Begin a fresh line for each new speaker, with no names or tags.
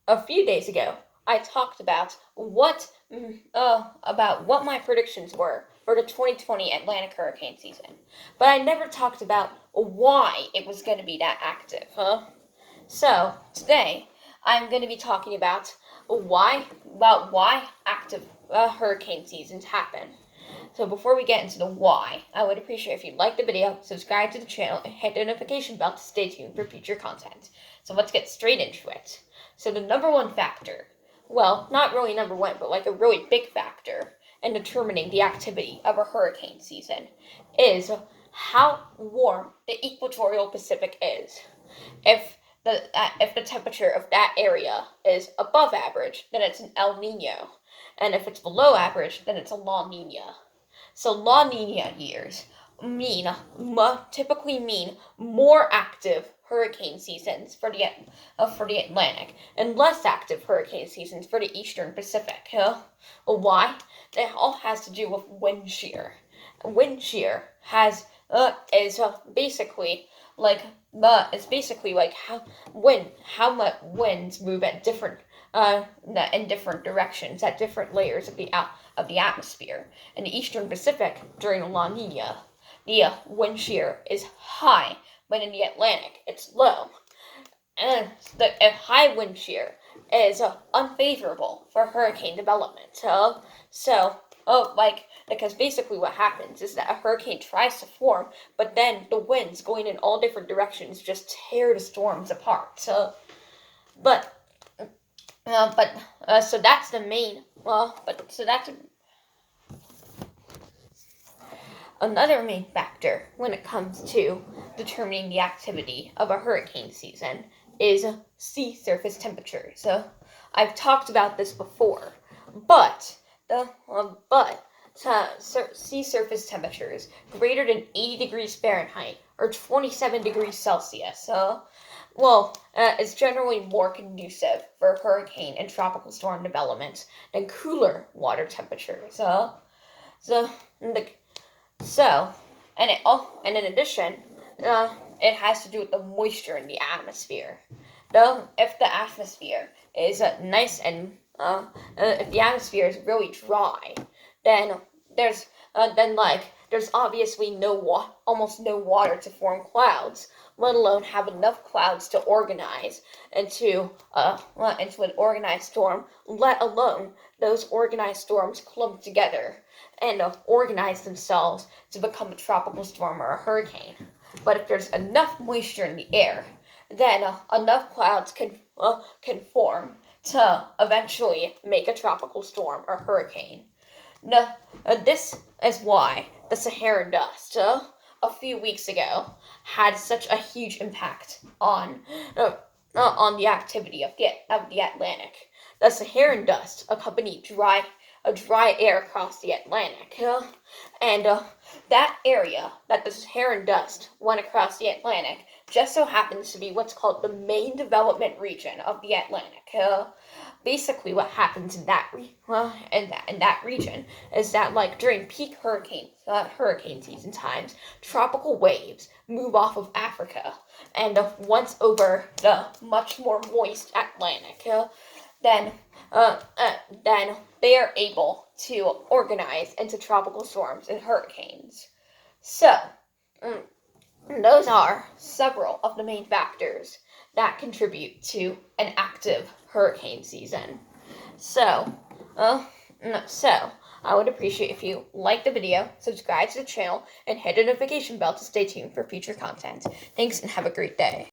A few days ago, I talked about what my predictions were for the 2020 Atlantic hurricane season, but I never talked about why it was going to be that active, So today, I'm going to be talking about why active hurricane seasons happen. So before we get into the why, I would appreciate if you'd like the video, subscribe to the channel, and hit the notification bell to stay tuned for future content. So let's get straight into it. So the number one factor, well, not really number one, but like a really big factor in determining the activity of a hurricane season is how warm the equatorial Pacific is. If the temperature of that area is above average, then it's an El Nino, and if it's below average, then it's a La Nina. So La Nina years typically mean more active hurricane seasons for the Atlantic and less active hurricane seasons for the Eastern Pacific. Why? It all has to do with wind shear. Wind shear is basically like how much winds move at different in different directions at different layers of the atmosphere. In the Eastern Pacific during La Nina, the wind shear is high, but in the Atlantic it's low. And the high wind shear is unfavorable for hurricane development. Because basically what happens is that a hurricane tries to form, but then the winds going in all different directions just tear the storms apart. So that's the main. That's another main factor when it comes to determining the activity of a hurricane season is sea surface temperature. So I've talked about this before, but sea surface temperatures greater than 80 degrees Fahrenheit or 27 degrees Celsius. It's generally more conducive for hurricane and tropical storm development than cooler water temperatures. And in addition, it has to do with the moisture in the atmosphere. Though, if the atmosphere is if the atmosphere is really dry, then there's obviously almost no water to form clouds, let alone have enough clouds to organize into an organized storm, let alone those organized storms clump together and organize themselves to become a tropical storm or a hurricane. But if there's enough moisture in the air, then enough clouds can form to eventually make a tropical storm or hurricane. Now, this is why the Saharan dust a few weeks ago had such a huge impact on the activity of the Atlantic. The Saharan dust accompanied dry air across the Atlantic, and that area that the Saharan dust went across the Atlantic just so happens to be what's called the main development region of the Atlantic. Basically, what happens in that region is that, like during peak hurricane season times, tropical waves move off of Africa, and once over the much more moist Atlantic, then they are able to organize into tropical storms and hurricanes. So, those are several of the main factors that contribute to an active hurricane season. So I would appreciate if you like the video, subscribe to the channel, and hit the notification bell to stay tuned for future content. Thanks and have a great day.